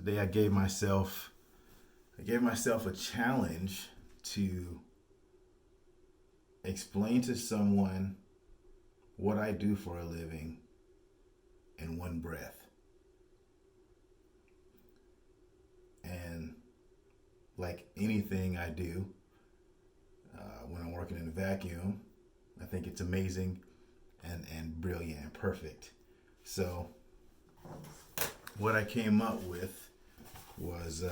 today I gave myself a challenge to explain to someone what I do for a living in one breath. And like anything I do, when I'm working in a vacuum, I think it's amazing and brilliant and perfect. So, what I came up with was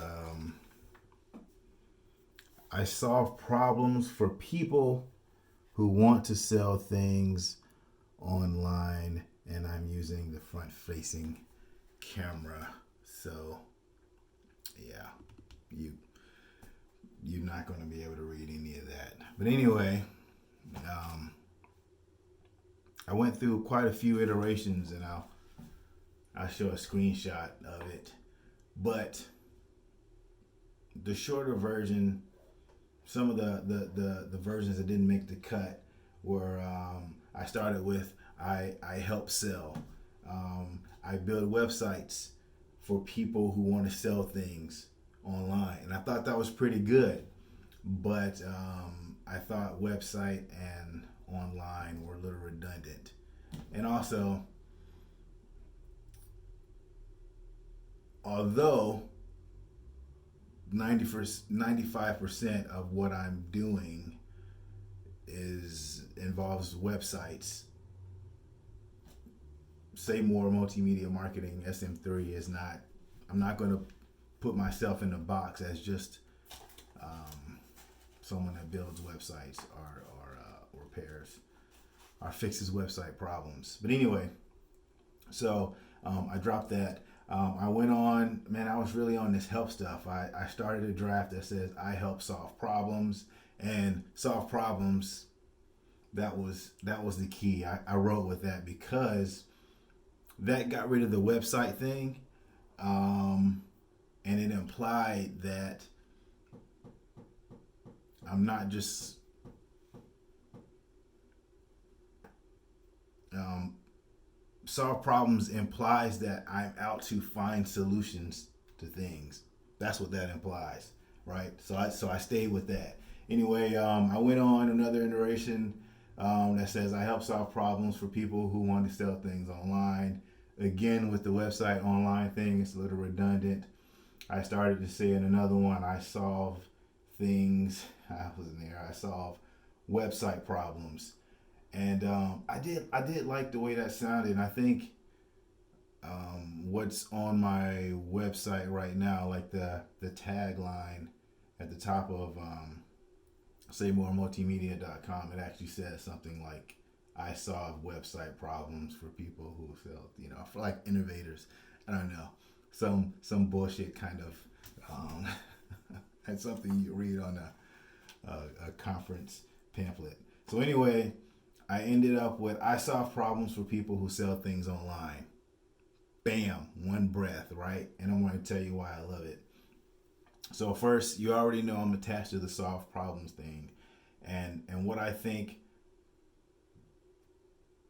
I solve problems for people who want to sell things online, and I'm using the front facing camera. So, yeah, you're not going to be able to read any of that. But anyway, I went through quite a few iterations, and I'll show a screenshot of it. But the shorter version, some of the versions that didn't make the cut were I started with I help sell. I build websites for people who want to sell things online, and I thought that was pretty good. But I thought website and online were a little redundant, and also, although 95% of what I'm doing involves websites, Say More Multimedia Marketing SM3 is not. I'm not going to put myself in a box as just someone that builds websites or repairs or fixes website problems. But anyway, so I dropped that. I went on, man, I was really on this help stuff. I started a draft that says I help solve problems, and solve problems, that was the key. I wrote with that because that got rid of the website thing, and it implied that I'm not just solve problems implies that I'm out to find solutions to things. That's what that implies, right? So I stayed with that. Anyway, I went on another iteration that says I help solve problems for people who want to sell things online. Again, with the website online thing, it's a little redundant. I started to say in another one, I solve things. I was in there. I solve website problems. And I did like the way that sounded. And I think what's on my website right now, like the tagline at the top of saymoremultimedia.com, it actually says something like, I solve website problems for people who sell, for like innovators. I don't know, some bullshit kind of that's something you read on a conference pamphlet. So anyway, I ended up with I solve problems for people who sell things online. Bam, one breath, right? And I'm going to tell you why I love it. So first, you already know I'm attached to the solve problems thing. And what I think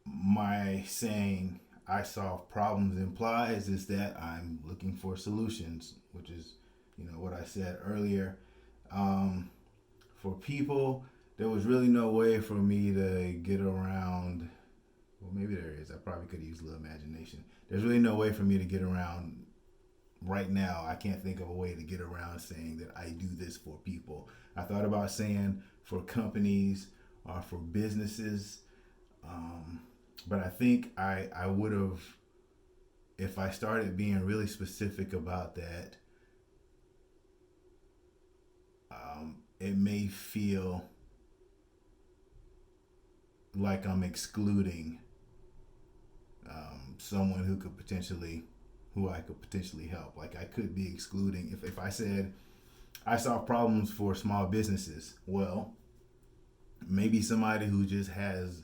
my saying I solve problems implies is that I'm looking for solutions, which is, what I said earlier. For people, there was really no way for me to get around. Well, maybe there is. I probably could use a little imagination. There's really no way for me to get around right now. I can't think of a way to get around saying that I do this for people. I thought about saying for companies or for businesses, but I think I would have, if I started being really specific about that, it may feel like I'm excluding someone who I could potentially help. Like I could be excluding, if I said I solve problems for small businesses, well, maybe somebody who just has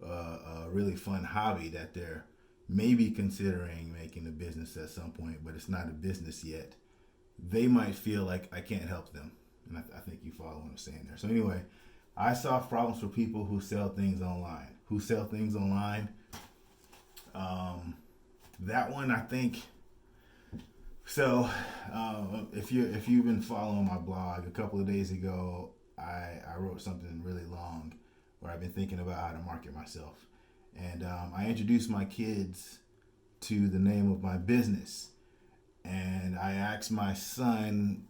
a really fun hobby that they're maybe considering making a business at some point, but it's not a business yet, they might feel like I can't help them. And I think you follow what I'm saying there. So anyway, I solve problems for people who sell things online. That one, I think, So, if you've been following my blog, a couple of days ago, I wrote something really long, where I've been thinking about how to market myself, and I introduced my kids to the name of my business, and I asked my son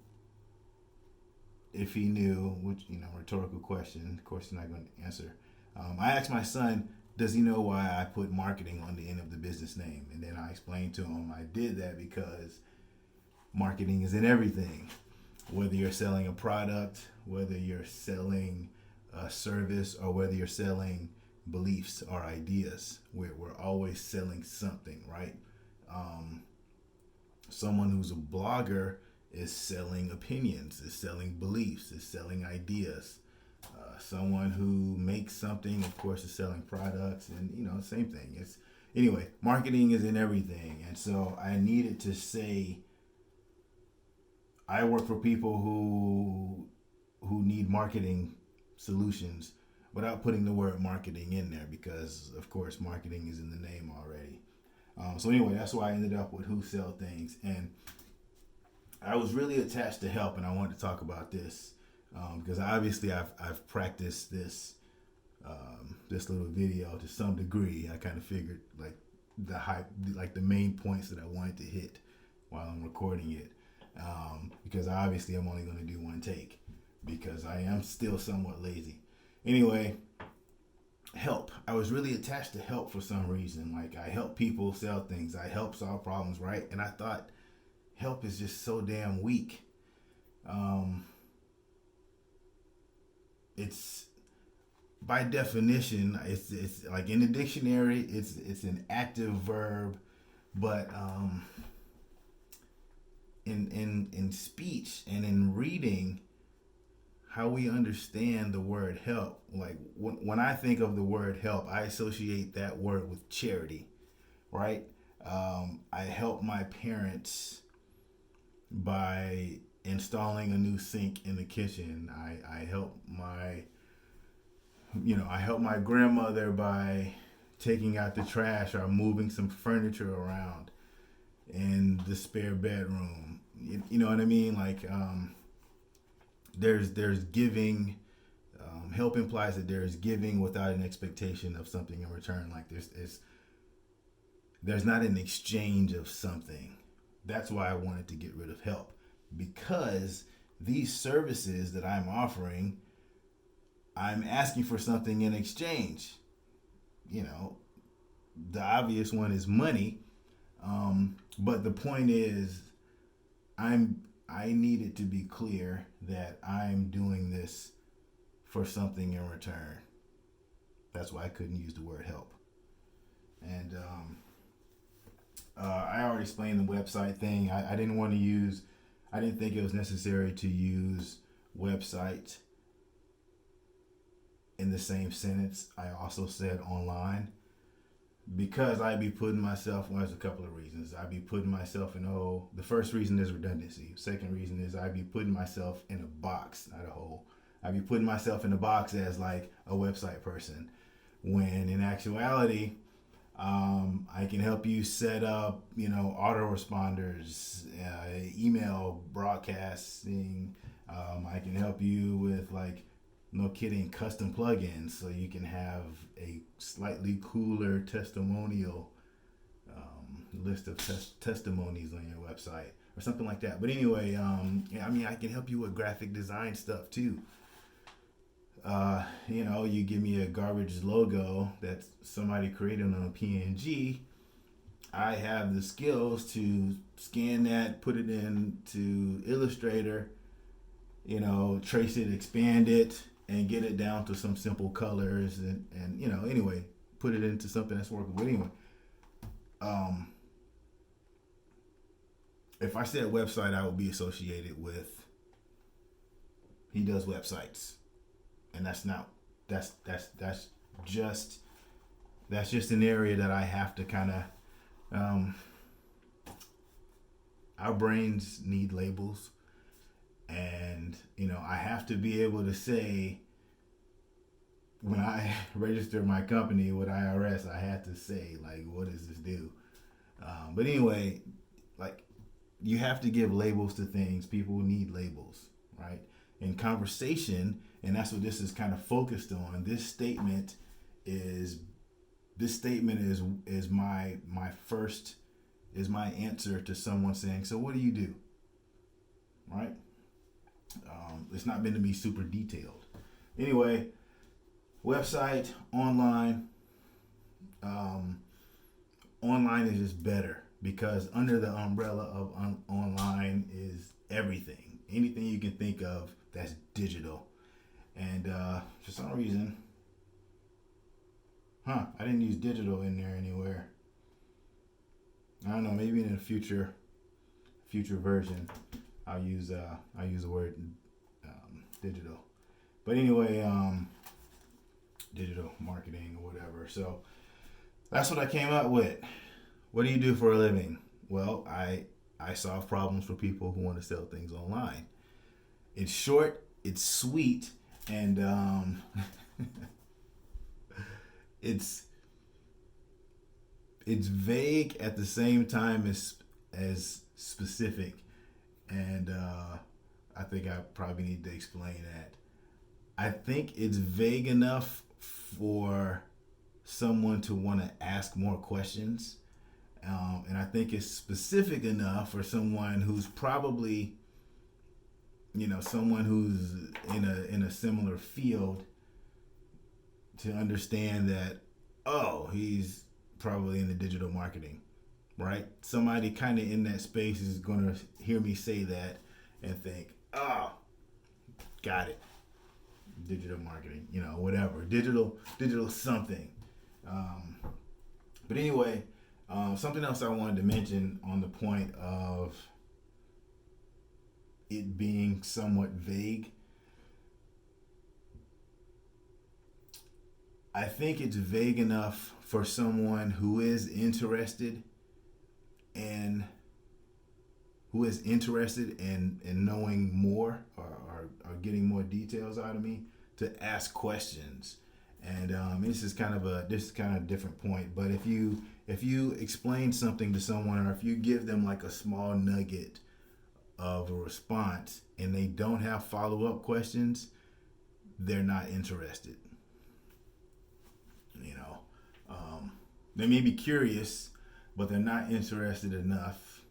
if he knew, which, rhetorical question. Of course, he's not going to answer. I asked my son, does he know why I put marketing on the end of the business name? And then I explained to him I did that because marketing is in everything. Whether you're selling a product, whether you're selling a service, or whether you're selling beliefs or ideas, we're always selling something, right? Um, Someone who's a blogger is selling opinions, is selling beliefs, is selling ideas. Someone who makes something, of course, is selling products, and same thing. It's anyway, marketing is in everything, and so I needed to say I work for people who need marketing solutions without putting the word marketing in there, because of course marketing is in the name already. So anyway, that's why I ended up with Who Sell Things, and I was really attached to help, and I wanted to talk about this because obviously I've practiced this little video to some degree. I kind of figured like the main points that I wanted to hit while I'm recording it, because obviously I'm only going to do one take because I am still somewhat lazy. Anyway, help. I was really attached to help for some reason. Like, I help people sell things. I help solve problems, right? And I thought help is just so damn weak. It's by definition, it's like in the dictionary, it's an active verb, but in speech and in reading, how we understand the word help. Like when I think of the word help, I associate that word with charity, right? I help my parents by installing a new sink in the kitchen. I help I help my grandmother by taking out the trash or moving some furniture around in the spare bedroom. You know what I mean? Like, there's giving. Help implies that there's giving without an expectation of something in return. Like there's not an exchange of something. That's why I wanted to get rid of help, because these services that I'm offering, I'm asking for something in exchange. The obvious one is money, but the point is, I needed to be clear that I'm doing this for something in return. That's why I couldn't use the word help. And I already explained the website thing. I didn't want to use, I didn't think it was necessary to use website in the same sentence. I also said online, because I'd be putting myself, well, there's a couple of reasons. I'd be putting myself in a hole. The first reason is redundancy. Second reason is I'd be putting myself in a box, not a hole. I'd be putting myself in a box as like a website person, when in actuality, I can help you set up, autoresponders, email broadcasting. I can help you with, like, no kidding, custom plugins so you can have a slightly cooler testimonial list of testimonies on your website or something like that. But anyway, I can help you with graphic design stuff too. You give me a garbage logo that somebody created on a PNG. I have the skills to scan that, put it into Illustrator, trace it, expand it, and get it down to some simple colors, and anyway, put it into something that's workable. Anyway, if I said website, I would be associated with, he does websites, and that's just an area that I have to kind of, our brains need labels, and I have to be able to say, when I register my company with IRS, I had to say, like, what does this do? But anyway, like, you have to give labels to things. People need labels, right? In conversation, and that's what this is kind of focused on. Is this statement is my first is my answer to someone saying, so what do you do, right? It's not meant to be super detailed. Anyway, website, online. Online is just better because under the umbrella of online is everything. Anything you can think of that's digital. And for some reason, I didn't use digital in there anywhere. I don't know. Maybe in a future version, I'll use the word digital. But anyway, digital marketing or whatever. So that's what I came up with. What do you do for a living? Well, I solve problems for people who want to sell things online. It's short, it's sweet, and it's vague at the same time as specific. And I think I probably need to explain that. I think it's vague enough for someone to want to ask more questions. And I think it's specific enough for someone who's probably, someone who's in a similar field to understand that, oh, he's probably in the digital marketing, right? Somebody kind of in that space is going to hear me say that and think, oh, got it. Digital marketing, whatever. Digital something. But anyway, something else I wanted to mention on the point of it being somewhat vague. I think it's vague enough for someone who is interested in knowing more or getting more details out of me to ask questions. And this is kind of a different point. But if you explain something to someone, or if you give them like a small nugget of a response and they don't have follow-up questions, they're not interested. They may be curious, but they're not interested enough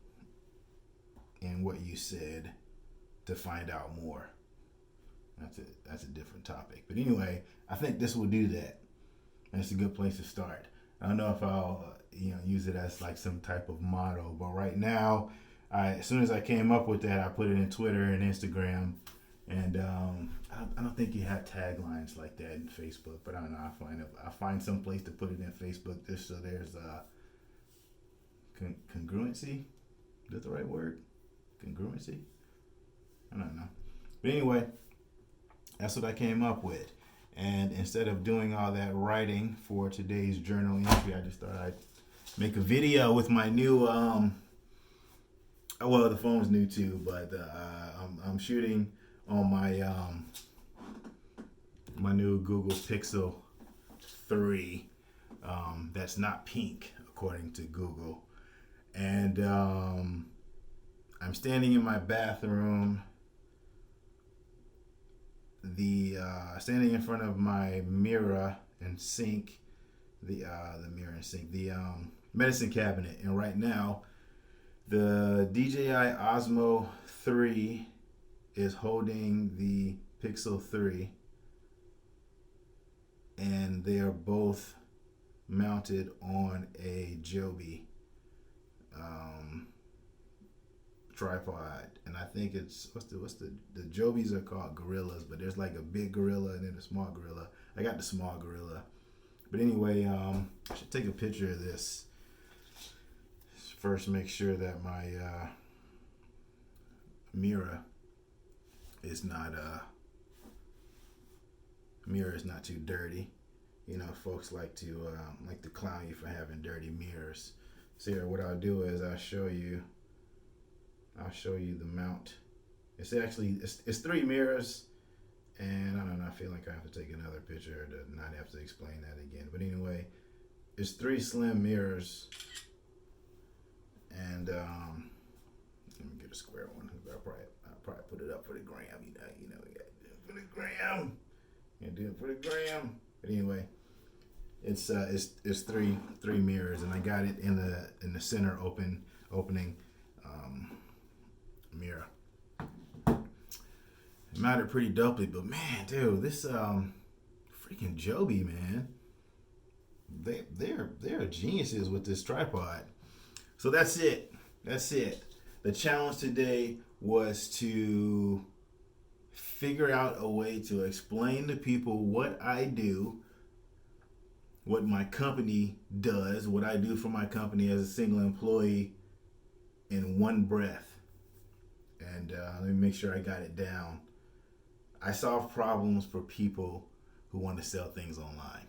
in what you said to find out more. That's a different topic. But anyway, I think this will do that. And it's a good place to start. I don't know if I'll use it as like some type of motto, but right now, as soon as I came up with that, I put it in Twitter and Instagram. And I don't think you have taglines like that in Facebook, but I don't know. I find some place to put it in Facebook just so there's congruency. Is that the right word? Congruency? I don't know. But anyway, that's what I came up with. And instead of doing all that writing for today's journal entry, I just thought I'd make a video with my new well, the phone's new too, but I'm shooting on my my new Google Pixel 3 that's not pink according to Google, and I'm standing in my bathroom, standing in front of my mirror and sink, the mirror and sink, the medicine cabinet, and right now the DJI Osmo 3 is holding the Pixel 3, and they are both mounted on a Joby tripod. And I think it's the Jobies are called Gorillas, but there's like a big gorilla and then a small gorilla. I got the small gorilla, but anyway, I should take a picture of this first. Make sure that my mirror is not too dirty. Folks like to clown you for having dirty mirrors. So here, what I'll do is I'll show you the mount. It's 3 mirrors, and I don't know, I feel like I have to take another picture to not have to explain that again. But anyway, it's 3 slim mirrors, and Let me get a square one. I'll probably put it up for the gram. You know, we got to do it for the gram. You do it for the gram. But anyway, it's three mirrors, and I got it in the center opening mirror. It mounted pretty dopely, but man, dude, this freaking Joby, man, they're geniuses with this tripod. So that's it. The challenge today was to figure out a way to explain to people what I do, what my company does, what I do for my company as a single employee in one breath. And let me make sure I got it down. I solve problems for people who want to sell things online.